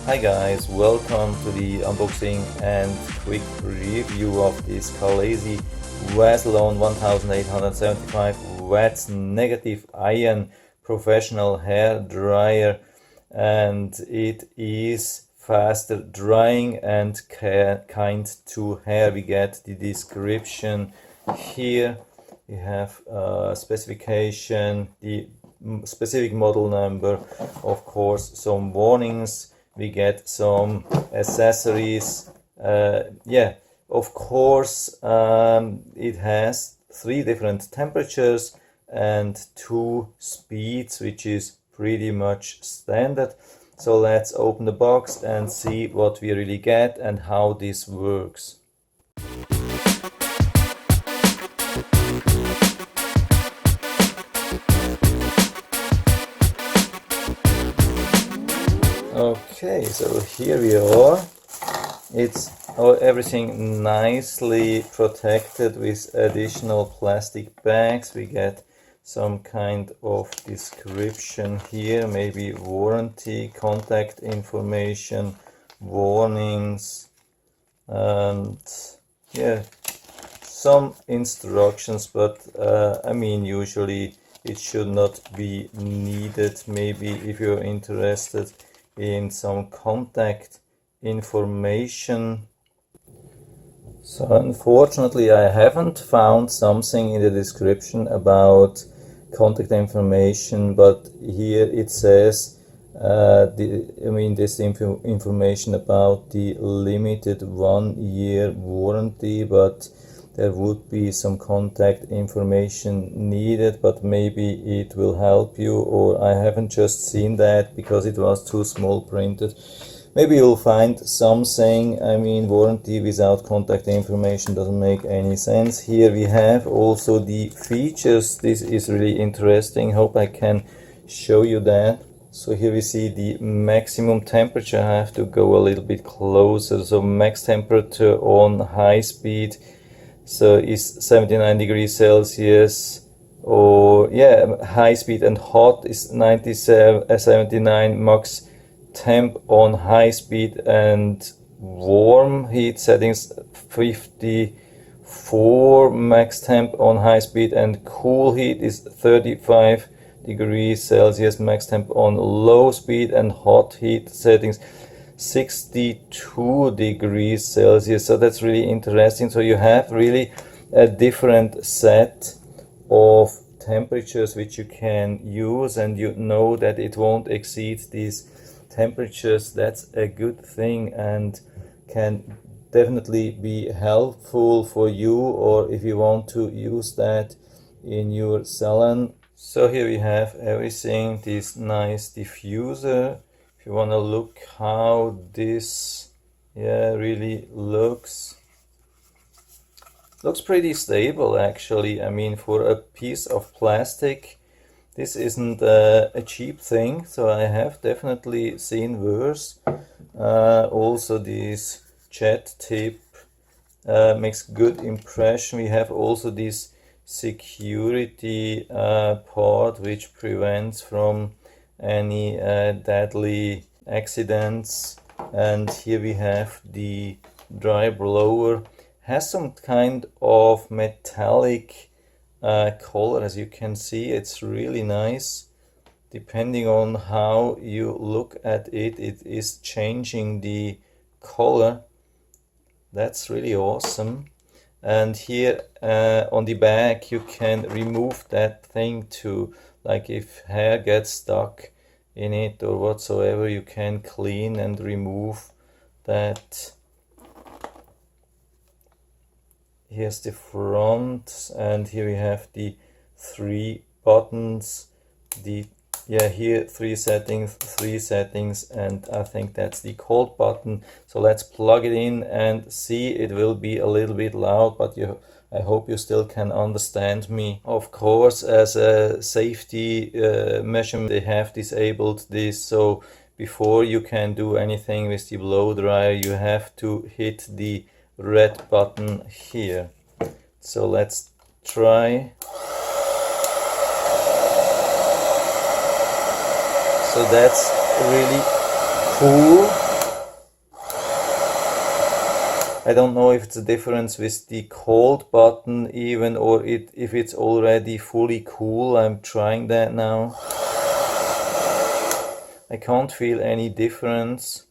Hi guys, welcome to the unboxing and quick review of this Khaleesi Vaslon 1875W negative ion professional hair dryer, and it is faster drying and kind to hair. We get the description here. We have specification, the specific model number, of course some warnings. We get some accessories. Of course, it has 3 different temperatures and 2 speeds, which is pretty much standard. So let's open the box and see what we really get and how this works. Okay, so here we are. It's everything nicely protected with additional plastic bags. We get some kind of description here, maybe warranty, contact information, warnings, and yeah, some instructions, but I mean usually it should not be needed. Maybe if you're interested in some contact information. So unfortunately I haven't found something in the description about contact information, but here it says this information about the limited 1-year warranty, but there would be some contact information needed, but maybe it will help you, or I haven't just seen that because it was too small printed. Maybe you'll find something. I mean, warranty without contact information doesn't make any sense. Here we have also the features. This is really interesting. Hope I can show you that. So here we see the maximum temperature. I have to go a little bit closer. So max temperature on high speed so is 79 degrees Celsius, or yeah, high speed, and hot is 79, max temp on high speed, and warm heat settings 54 max temp on high speed, and cool heat is 35 degrees Celsius max temp on low speed, and hot heat settings 62 degrees Celsius. So that's really interesting. So you have really a different set of temperatures which you can use, and you know that it won't exceed these temperatures. That's a good thing and can definitely be helpful for you, or if you want to use that in your salon. So here we have everything, this nice diffuser. If you want to look how this really looks pretty stable actually. I mean, for a piece of plastic, this isn't a cheap thing, so I have definitely seen worse. Also this jet tip makes good impression. We have also this security part which prevents from any deadly accidents. And here we have the dry blower. Has some kind of metallic color, as you can see. It's really nice. Depending on how you look at it, it is changing the color. That's really awesome. And here on the back you can remove that thing too, like if hair gets stuck in it or whatsoever, you can clean and remove that. Here's the front, and here we have the 3 buttons. Here 3 settings, and I think that's the cold button. So let's plug it in and see. It will be a little bit loud, but I hope you still can understand me. Of course, as a safety measurement, they have disabled this, so before you can do anything with the blow dryer, you have to hit the red button here. So let's try. So that's really cool. I don't know if it's a difference with the cold button even, or if it's already fully cool. I'm trying that now. I can't feel any difference.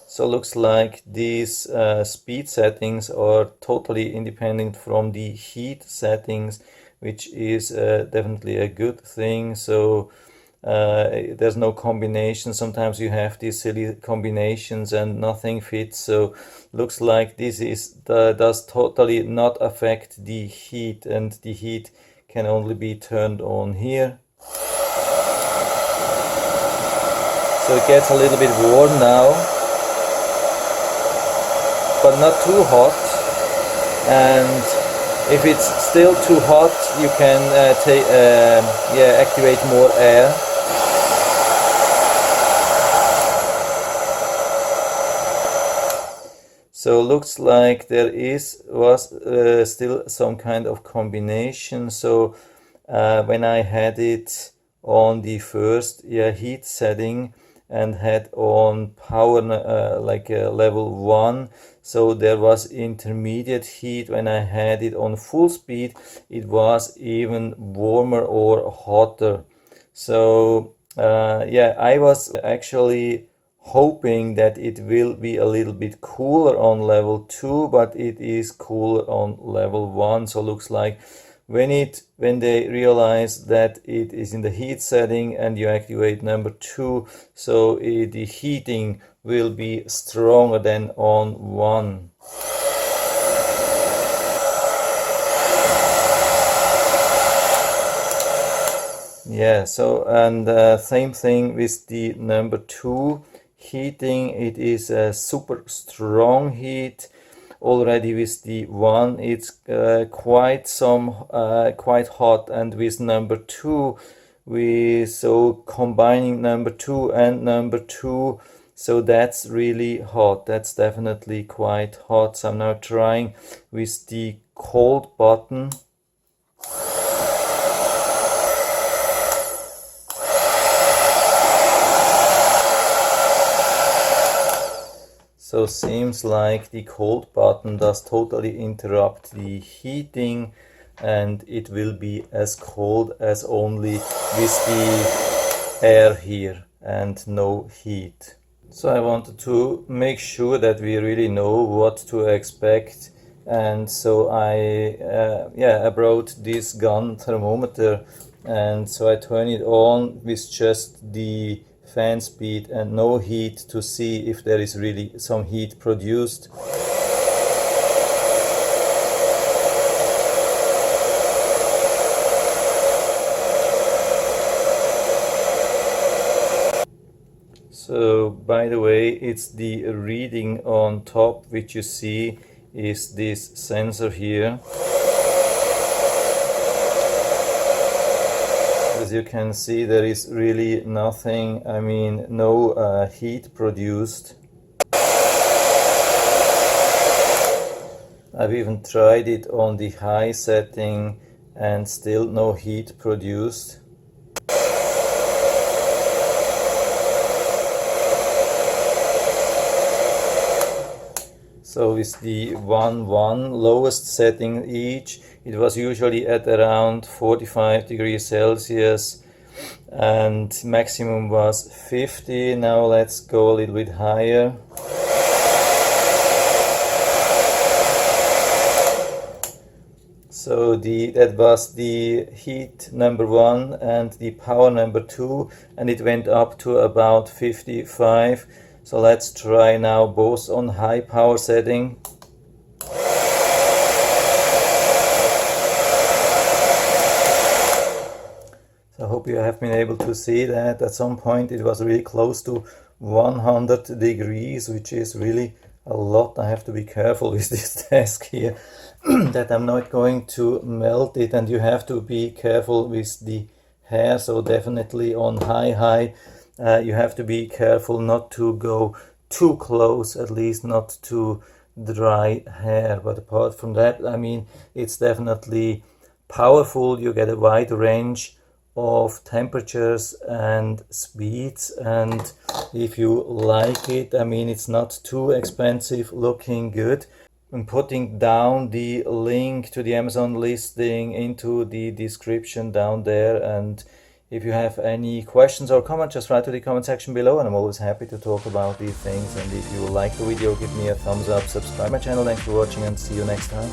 So looks like these speed settings are totally independent from the heat settings, which is definitely a good thing. So there's no combination. Sometimes you have these silly combinations and nothing fits. So looks like this does totally not affect the heat, and the heat can only be turned on here. So it gets a little bit warm now, but not too hot. And if it's still too hot, you can activate more air. So looks like there was still some kind of combination. So when I had it on the first heat setting and had on power level 1, so there was intermediate heat. When I had it on full speed, it was even warmer or hotter. So I was actually hoping that it will be a little bit cooler on level 2, but it is cooler on level 1. So looks like when they realize that it is in the heat setting and you activate number 2, so the heating will be stronger than on 1. Yeah, so and same thing with the number 2 heating. It is a super strong heat. Already with the 1, it's quite hot, and with number 2, so combining number 2 and number 2, so that's really hot. That's definitely quite hot. So I'm now trying with the cold button. So seems like the cold button does totally interrupt the heating, and it will be as cold as only with the air here and no heat. So I wanted to make sure that we really know what to expect, and so I brought this gun thermometer, and so I turn it on with just the fan speed and no heat to see if there is really some heat produced. So by the way, it's the reading on top which you see is this sensor here. As you can see, there is really nothing, I mean no heat produced. I've even tried it on the high setting and still no heat produced. So with the 1.1 lowest setting each, it was usually at around 45 degrees Celsius and maximum was 50. Now let's go a little bit higher. So that was the heat number 1 and the power number 2, and it went up to about 55. So let's try now both on high power setting. So I hope you have been able to see that. At some point it was really close to 100 degrees, which is really a lot. I have to be careful with this desk here that I'm not going to melt it, and you have to be careful with the hair. So definitely on high you have to be careful not to go too close, at least not to dry hair. But apart from that, I mean, it's definitely powerful. You get a wide range of temperatures and speeds, and if you like it, I mean, it's not too expensive, looking good. I'm putting down the link to the Amazon listing into the description down there, and if you have any questions or comments, just write to the comment section below, and I'm always happy to talk about these things. And if you like the video, give me a thumbs up, subscribe my channel. Thanks for watching, and see you next time.